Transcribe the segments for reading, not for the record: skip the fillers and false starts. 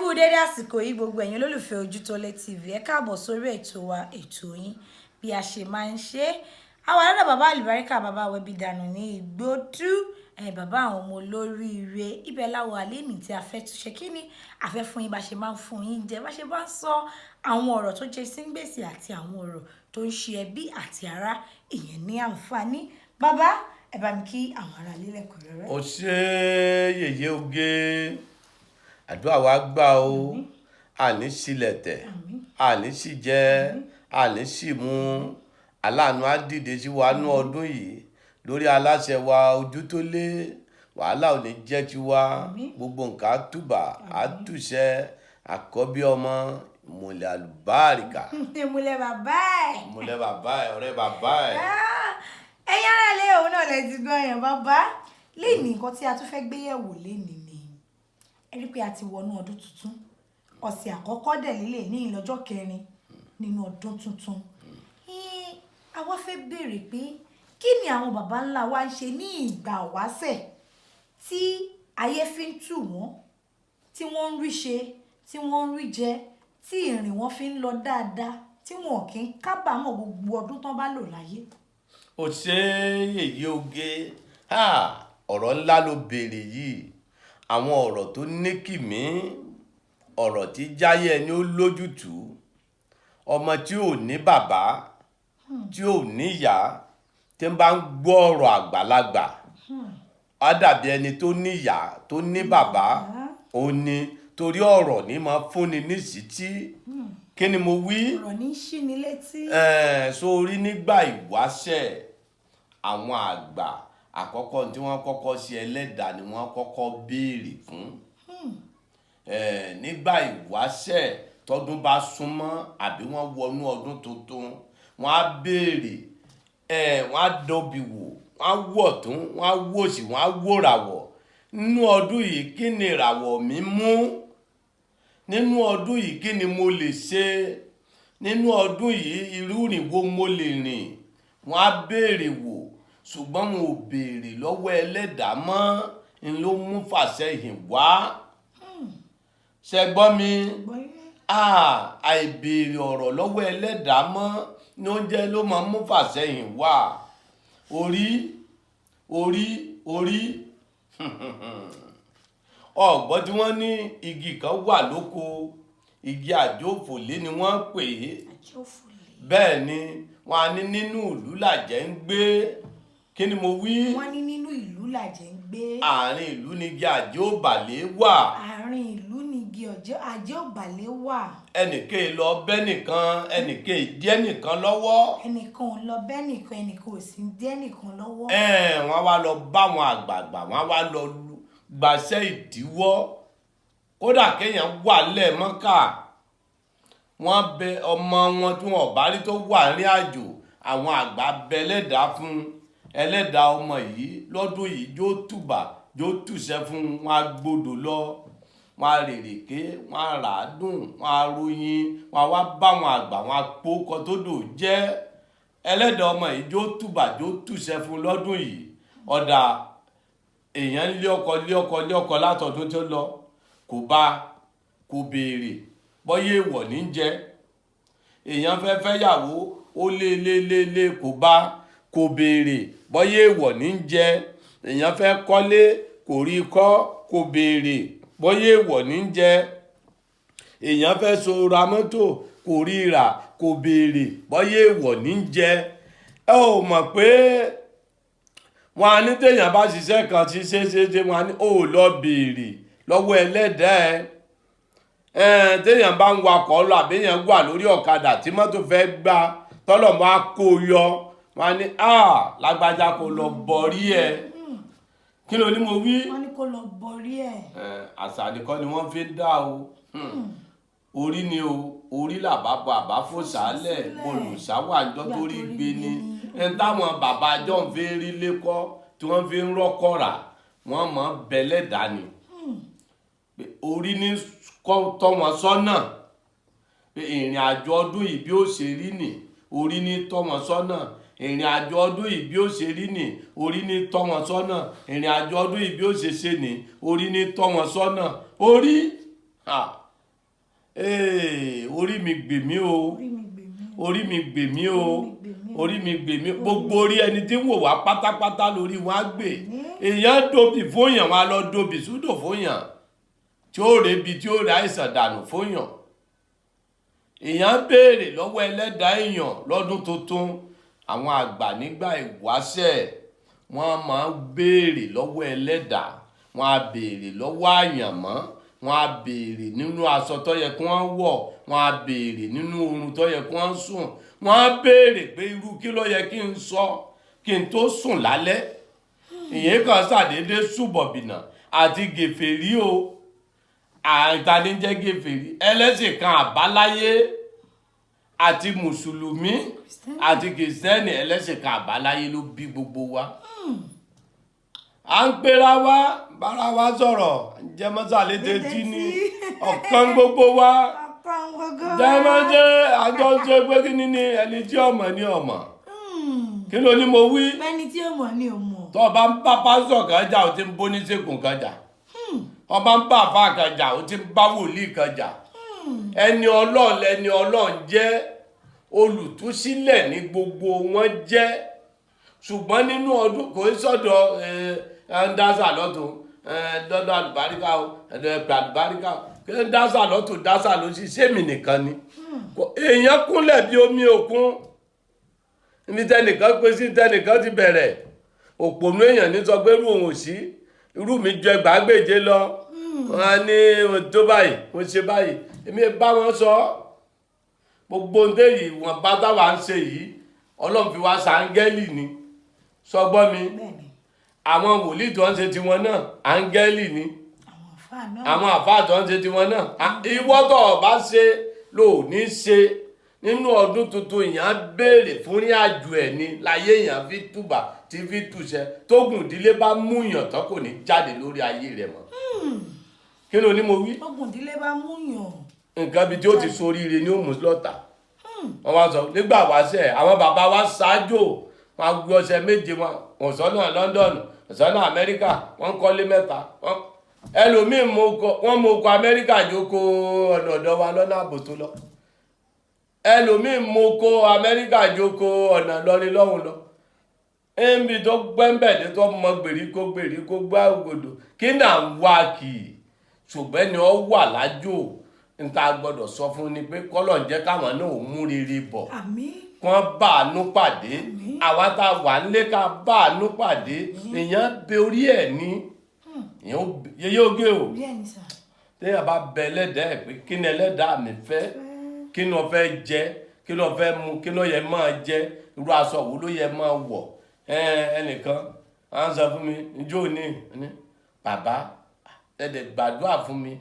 kú dédé àsìkò yìí gbogbo ẹ̀yin olólùfẹ́ Ojútólé TV ẹ káàbọ̀ sórí ètò wa ètò yín bí a ṣe máa ń ṣe àwọn aládàá bàbá Alubarika bàbá wẹbí dànù ní Ìgbódú bàbá àwọn ọmọ olóríire ibẹ̀ láwọ̀ alẹ́ ní tí a fẹ́ tún ṣe kí ni a fẹ́ fún yín bá ṣe máa ń fún yín jẹ bá ṣe bá ń sọ àwọn ọ̀rọ̀ tó jẹ sí gbèsè àti àwọn ọ̀rọ̀ tó ń ṣe ẹbí àti ará ìyẹn ní àǹfààní bàbá ẹ bá mi kí àwọn ará ilé lẹ́kùnrẹ́rẹ́. ó ṣe yèyé oge àdúrà wa gbà o àní sílẹ̀ tẹ̀ àní sì jẹ́ àní sì mú aláàánú á dìde sí wa nú ọdún yìí lórí aláṣẹ wa Ojútólé wàhálà ò ní jẹ́ ti wa gbogbo nǹkan á túbà á túṣẹ àkọ́bí ọmọ ìmùlẹ̀ Alubarika. ìmùlẹ̀ bàbá ẹ̀. ìmùlẹ̀ bàbá ẹ̀ ọ̀rẹ́ bàbá ẹ̀. ẹ̀yin ará ilé òun náà lè ti gbọ́ yẹn bàbá lẹ́yìn nǹkan tí a tún fẹ́ gbé yẹ̀wò lẹ́nìí ni ẹ rí pé a ti wọnú ọdún tuntun ọ̀sẹ̀ àkọ́kọ́ dẹ̀ lélẹ̀ ní ìlọ́jọ́ kẹrin nínú ọdún tuntun àwa fẹ́ béèrè pé kí ni àwọn baba ńlá wa ń ṣe ní ìgbà wáṣẹ̀ tí ayé fi ń tù wọ́n tí wọ́n ń rí ṣe tí wọ́n ń rí jẹ tí ìrìn wọn fi ń lọ dáadáa tí wọn kì í kábàámọ̀ gbogbo ọdún tán bá lò láyé. ó ṣe yèyé oge ọ̀rọ̀ ńlá ló béèrè yìí àwọn ọ̀rọ̀ tó ní kìmí ọ̀rọ̀ tí jáyé ẹni ó lójútùú ọmọ tí ò ní bàbá tí ò ní ìyá tí ń bá ń gbọ́ ọ̀rọ̀ àgbàlagbà á dàbí ẹni tó ní ìyá tó ní bàbá ó ní torí ọ̀rọ̀ ní máa fúnni níṣìítí kí ni mo wí. ọ̀rọ̀ ní ṣí ni létí. sórí nígbà ìwáṣẹ̀ àwọn àgbà àkọ́kọ́ tí wọ́n kọ́kọ́ ṣe ẹlẹ́dàá ni wọ́n kọ́kọ́ béèrè fún nígbà ìwáṣẹ̀ tọdún bá súnmọ́ àbí wọ́n wọnú ọdún tuntun wọ́n á béèrè wọ́n á dọ̀bì wò wọ́n á wọ̀ tún wọ́n á wòsì wọ́n á wòràwọ̀ nínú ọdún yìí kí ni ìràwọ̀ mi mú nínú ọdún yìí kí ni mo lè ṣe nínú ọdún yìí irú ìrìn wo mo lè rìn wọ́n á béèrè wò ṣùgbọ́n mo béèrè lọ́wọ́ ẹlẹ́dàá mọ́ n ló mú fàṣẹyìn wá ṣe gbọ́ mi àìbéèrè ọ̀rọ̀ lọ́wọ́ ẹlẹ́dàá mọ́ ní oúnjẹ ló máa mú fàṣẹyìn wá orí ọ̀gbọ́n tí wọ́n ní igi kan wà lóko igi àjòfòlé ni wọ́n pè é bẹ́ẹ̀ ni wọ́n á ní nínú ìlú làjẹ́ ń gbé kí ni mo wí. wọ́n ní nínú ìlú làjẹ́ ń gbé. àárín ìlú ni igi àjòbàlé wà. àárín ìlú ni igi àjòbàlé wà. ẹnìkan lọ bẹ́ nìkan ẹnìkan díẹ̀ nìkan lọ́wọ́. ẹnìkan ò lọ bẹ́ nìkan ẹnìkan ò sì díẹ̀ nìkan lọ́wọ́. wọ́n wá lọ bá àwọn àgbààgbà wọ́n wá lọ gbàṣẹ́ ìdíwọ́ kódà kéèyàn wà lẹ́ẹ̀mọ́kà wọ́n bẹ ọmọ wọn tí wọ́n bá rí tó wà ní àjò àwọn àgbà bẹ ẹlẹ́dàá fún ẹlẹ́dàá ọmọ yìí lọ́dún yìí yóò tùbà yóò tùṣẹ́ fún wọn agbódò lọ wọn arèrèké wọn aràádùn wọn aróyin wọn wá bá wọn àgbà wọn apókọ tó dò jẹ́ ẹlẹ́dàá ọmọ yìí yóò tùbà yóò tùṣẹ́ fún lọ́dún yìí ọ̀dà èèyàn lé ọkọ látọ̀dún tó lọ kò bá kò béèrè bọ́yé èèwọ̀ ní jẹ́ èèyàn fẹ́ fẹ́yàwó ó lé kò bá kò béèrè bọ́yé èèwọ̀ ní jẹ́ èèyàn fẹ́ kọ́lé kò rí kọ́ kò béèrè bọ́yé èèwọ̀ ní jẹ́ èèyàn fẹ́ so ra mọ́tò kò rí rà kò béèrè bọ́yé èèwọ̀ ní jẹ́ ẹ ò mọ̀ pé wọn á ní téèyàn bá ṣiṣẹ́ kan tí ṣe wọn á ní ó lọ béèrè lọ́wọ́ ẹlẹ́dàá téèyàn bá ń wakọ̀ lọ àbẹ́yàn wà lórí ọ̀kadà tí mọ́tò fẹ́ gbá tọ́lọ̀mọ́ á kó yọ wọn á ní lágbájá kó lọ bọ̀rí ẹ̀ kí ló ní mo wí. wọ́n ní kó lọ bọ̀rí ẹ̀. àṣà nìkan ni wọ́n fi ń dá o orí ni o orí làbábọ àbáfò sálẹ̀ olùsáwà ńjọ́ tó rí gbé ni táwọn bàbá jọ ń fi rí lẹ́kọ́ tí wọ́n fi ń rọ́kọ̀ rà wọ́n mọ̀ bẹ́lẹ̀ dání orí ní tọ́ wọn sọ́nà ìrìn àjò ọdún yìí bí ó ṣe rí nì orí ní tọ́ wọn sọ́nà ìrìn àjò ọdún yìí bí ó ṣe rí nì orí ní tọ́ wọn sọ́nà ìrìn àjò ọdún yìí bí ó ṣe ṣe nì orí ní tọ́ wọn sọ́nà orí orí mi gbè mí o orí mi gbè mí o orí mi gbè mí gbogbo orí ẹni tí ń wò wá pátápátá lórí wọn á gbè èèyàn dòbì fóyàn wọn á lọ dòbì súdò fóyàn tí ó rebi tí ó ra àìsàn dànù fóyàn èèyàn béèrè lọ́wọ́ ẹlẹ́dàá èèyàn lọ́dún tuntun àwọn àgbà nígbà ìwáṣẹ̀ wọ́n máa ń béèrè lọ́wọ́ ẹlẹ́dàá wọ́n á béèrè lọ́wọ́ àyànmọ́ wọ́n á béèrè nínú aṣọ tó yẹ kí wọ́n wọ̀ wọ́n á béèrè nínú oorun tó yẹ kí wọ́n sùn wọ́n á béèrè pé irú kí ló yẹ kí n sọ kí n tó sùn lálẹ́ ìyẹn kan ṣàdédé ṣùbọ̀bìnà àti gèfèrí o àìtanijẹ́ gèfèrí ẹlẹ́sìn kan àbáláyé àti mùsùlùmí àti kìrìsìtẹ́nì ẹlẹ́sìn kan àbáláyé ló bí gbogbo wa à ń pera wa bára wa sọ̀rọ̀ jẹ́mọ́sálẹ̀ tẹ́tí ní ọ̀kan gbogbo wa jẹ́mọ́sẹ́ àjọṣe pé kí ni ẹni tí ọmọ ní ọmọ kí ló ní mo wí ẹni tí ọmọ ní ọmọ tó o bá ń bá pásítọ̀ kan jà ó ti ń bó níṣègùn kan jà ọba ń bá àfáà kan jà ó ti ń bá wòlíì kan jà ẹni ọlọ́run lẹni ọlọ́run jẹ́ olùtúsílẹ̀ ní gbogbo wọn jẹ́ ṣùgbọ́n nínú ọdún kò ń sọ̀dọ̀ dásà lọ́tún dọ́dọ̀ àlùbáríkà o àlùbáríkà o kí ń dásà lọ́tún dásà ló sì sẹ́mi nìkan ni èèyàn kúnlẹ̀ bí omi òkun ní tẹnìkan pé sí tẹnìkan ti bẹ̀rẹ̀ òpònú èèyàn ní sọ pé irú òun ò sí irú mi jẹ gbàgbéje lọ wọn á ní tó báyìí wọn ṣe báyìí èmi bá wọn sọ gbogbo ndé yìí wọn bá táwa ń ṣe yìí ọlọ́run fi wá sáńgẹ́lì ni sọgbọ́n mi àwọn wòlíì tó ń ṣe tiwọn náà áńgẹ́lì ni àwọn àfáà tó ń ṣe tiwọn náà ìwọ tó o bá ṣe ló ní ṣe nínú ọdún tuntun èèyàn béèrè fún ní àjò ẹ̀ ni láyé èèyàn fi túbà tí fi túṣẹ tógùn ìdílé bá mú yàn tán kò ní jáde lórí ayé rẹ̀ mọ́ kí ló ní mo wí. tógùn ìdílé bá mú yàn. nǹkan bíi tí ó ti soríire ni ó mú lọ́tà wọ́n wá sọ nígbà wáṣẹ̀ àwọn bàbá wa ṣáájò wọn á gbé ọṣẹ méje wọn sọ́nà London sọ́nà Amẹ́ríkà wọ́n kọ́lé mẹ́ta ẹlòmíín wọ́n mú oko Amẹ́ríkà jókòó ọ̀nà ọ̀dọ̀ wa lọ́nà àbòtó lọ ẹlòmíín mú oko Amẹ́ríkà jókòó ọ̀nà lọ́rin lọ́hùn lọ ẹnbi tó gbẹ́ńbẹ̀dẹ́ tó mọ gbèríko gbá ògòdò kí náà ń wá kì í ṣùgbọ́n ni ó wà lájò níta gbọ́dọ̀ sọ fún ni pé kọ́lọ̀ ń jẹ́ káwọn náà ò mú rere bọ̀ kán bá àánú pàdé àwa tá a wà nílé ká bá àánú pàdé èèyàn bẹ orí ẹ̀ ní yeye oge o téèyàn bá bẹ ẹlẹ́dàá ẹ̀ pé kí ni ẹlẹ́dàá mi fẹ́ kí ni wọ́n fẹ́ jẹ kí ni wọ́n fẹ́ mu kí ni wọ́n yẹ máa jẹ irú aṣọ wo ló yẹ máa wọ̀ ẹnìkan à ń sọ fún mi njó ní bàbá ẹ̀dẹ̀ gbàdúrà fún mi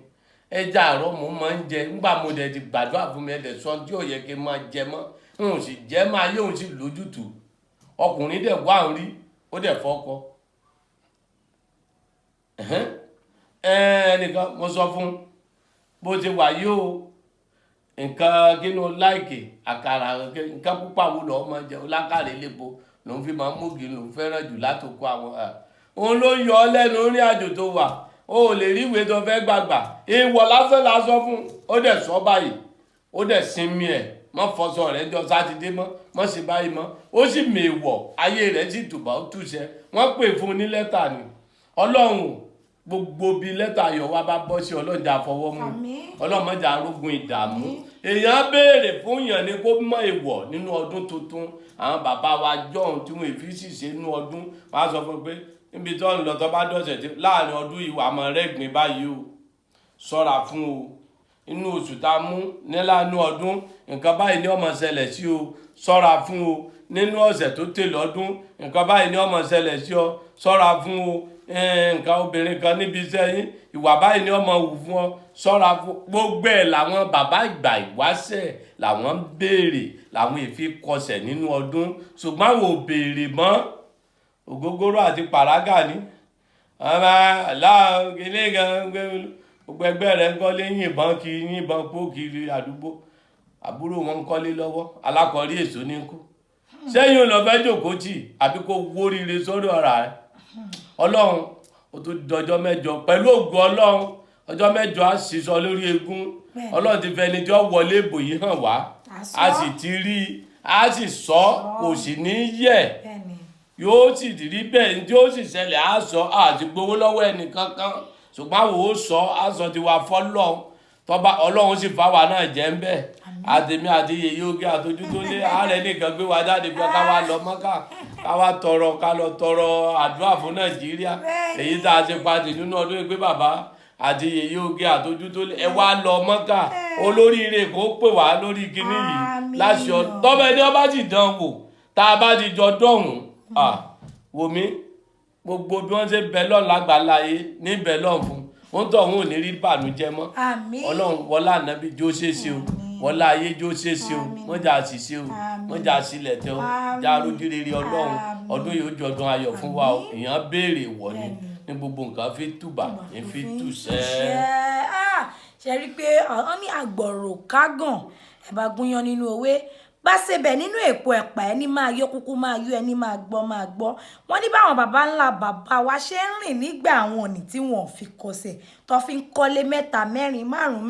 ẹja àárọ̀ mo máa ń jẹ nígbà mo dẹ̀ ti gbàdúrà fún mi ẹ̀dẹ̀ sọ tí ò yẹ kí n máa jẹ mọ́ n ò sì jẹ́ máa yé òun sì lójútùú ọkùnrin dẹ̀ wá ń rí ó dẹ̀ fọ́kọ ẹnìkan mo sọ fún bó ti wà yìí o nǹkan kínú láìkè àkàrà nǹkan púpà wo lọ́ọ́ máa jẹ olákàrẹ̀ lépo lòun fi máa ń mógi lòun fẹ́ràn jù látòkọ àwọn òun ló yọ ọ lẹ́nu orí àjò tó wà o lè rí ìwé tó fẹ́ gbàgbà ìwọ lásán lásán fún ó dẹ̀ sọ báyìí ó dẹ̀ sinmi ẹ̀ mọ́ fọṣọ rẹ̀ jọ sátidé mọ́ sí báyìí mọ́ ó sì mèwọ̀ ayé rẹ̀ sì tùbà ó túṣẹ wọ́n pè fún un ní lẹ́tà ni ọlọ́run gbogbo bí lẹ́tà ayọ̀ wa bá bọ́ sí ọlọ́jà fọwọ́ mú ọlọ́mọjà arógun ìdààmú èèyàn béèrè fún yàn ní kó mọ èèwọ̀ nínú ọdún tuntun àwọn bàbá wa jọ̀hún tí wọ́n fi sì ṣe nínú ọdún wọ́n á sọ fún pé níbi tó ń lọ tó bá dọ̀sẹ̀ tí láàrin ọdún ìwà àmọ́ rẹ́gbìn báyìí o ṣọ́ra fún o inú oṣù tá a mú níláàánú ọdún nǹkan báyìí ni ó máa ṣẹlẹ̀ sí o ṣọ́ra fún o nínú ọ̀sẹ̀ tó tẹ̀lé ọdún nǹkan báyìí ni ó máa ṣẹlẹ̀ sí ọ ṣọ́ra fún o nǹkan obìnrin kan níbi iṣẹ́ yín ìwà báyìí ni ó máa wù fún ọ ṣọ́ra fún gbogbo ẹ̀ làwọn bàbá ìgbà ìwáṣẹ̀ làwọn ń béèrè làwọn èéfín kọsẹ̀ nínú ọdún ṣùgbọ́n àwọn ò béèrè mọ́ ògógóró àti pàrágà ní aláàrùn ilé gan gbogbo ẹgbẹ́ rẹ̀ ń kọ́lé yìnbọn pó kiri àdúgbò àbúrò wọn ń kọ́lé lọ́wọ́ alákọ̀ọ́rí èso ní kú sẹ́yìn ò lọ fẹ́ jòkó tì àbí kó wóríire sórí ọ̀rá rẹ̀ ọlọ́run ó tó dọjọ́ mẹ́jọ pẹ̀lú ògo ọlọ́run ọjọ́ mẹ́jọ á sísọ lórí eégún Ọlọ́run ti fẹ́ ni tí ó wọlé ìbò yìí hàn wá a sì ti rí a sì sọ kò sì ní yẹ̀ yóò sì rí bẹ́ẹ̀ ní tí ó sì ṣẹlẹ̀ á sọ àti gbowó lọ́wọ́ ẹnì kankan ṣùgbọ́n àwọn ò sọ á sọ ti wà fọ́lọ́run tọ́ba Ọlọ́run sì fáwa náà jẹ́ ń bẹ́ẹ̀ àtẹ̀mí àti yèyé oge àtọ́jú tó lé ààrẹ nìkan gbé wa jáde pé ká wá lọ Mọ́kà ká wá tọrọ àdúrà fún Nàìjíríà èyí tá a ṣe pàdé nínú ọdún yìí pé bàbá àti yèyé oge àtọ́jú tó lé ẹ wá lọ Mọ́kà olóríire kò pè wá lórí kinní yìí láṣọ tọ́bẹ̀ ni wọ́n bá ti dán wò tá a bá ti jọ dọ̀hún wò mí gbogbo bí wọ́n ṣe bẹ lọ́n lágbàláyé ní bẹ lọ́n fún wọn tó òun ò ní rí bànújẹ́ mọ́ Ọlọ́run wọlá ànábì jó ṣeéṣe o wọlá ayé jó ṣeéṣe o mọ́jà àṣìṣe o mọ́jà àṣìlẹ̀ tẹ o já rójú rere Ọlọ́run ọdún yìí ó jọdún ayọ̀ fún wa o èèyàn béèrè wọ̀ ni ní gbogbo nǹkan fi túbà ní fi túṣẹ́. ṣe rí i pé wọ́n ní àgbọ̀rọ̀ kágàn ẹ̀ bá gúnyán nínú òwe bá ṣe bẹ̀ nínú èpo ẹ̀pà ẹni máa yọ kúkú máa yọ ẹni máa gbọ́ wọ́n ní báwọn baba ńlá bàbá wa ṣe ń rìn nígbà àwọn òní tí wọ́n fi kọsẹ̀ tó fi ń kọ́lé 3 4 5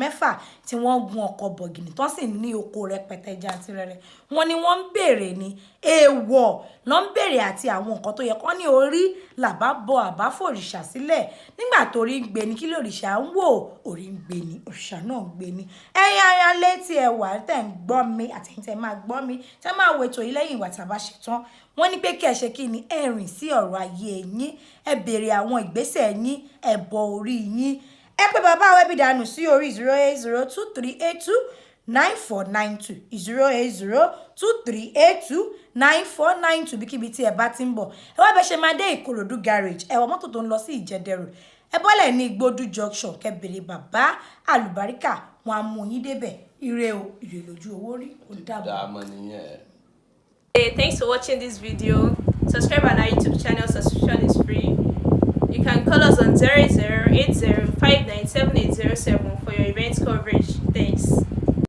6 tí wọ́n gun ọkọ̀ bọ̀gìnì tó sì ní oko rẹpẹtẹ jantirẹrẹ wọ́n ní wọ́n ń béèrè ní èèwọ̀ ló ń béèrè àti àwọn nǹkan tó yẹ kó ní orí làbá bọ àbá fòrìṣà sílẹ̀ nígbà tó rí ń gbé ni kí lòrìṣà ń wò orí ń gbé ni òrìṣà náà ń gbé ni ẹ̀yin ara létí ẹwà tẹ̀ ń gbọ́ mi àtẹ̀yìntẹ̀ máa gbọ́ mi tẹ́ máa wo ètò yìí lẹ́yìn ìwà tàbá ṣetán wọ́n ní pé kí ẹ ṣe kí ni ẹ rìn sí ọ̀rọ̀ ayé yín ẹ béèrè àwọn ìgbésẹ̀ yín ẹ bọ orí yín ẹ pé bàbá wẹ́bí dànù sí orí 08023829492 08023829492 bíkíbi tí ẹ bá ti ń bọ̀ ẹ wá bẹ ṣe máa dé Ìkòròdú garage ẹ wọ mọ́tò tó ń lọ sí Ìjẹ̀dẹ̀rù ẹ bọ́lẹ̀ ní Ìgbódù junction kẹ́ béèrè bàbá Alubarika wọn á mú yín débẹ̀ ire o ire lójú owó rí ó dàbọ̀. Hey, thanks for watching this video. Subscribe on our YouTube channel. Subscription is free. You can call us on 0080597807 for your event coverage. Thanks.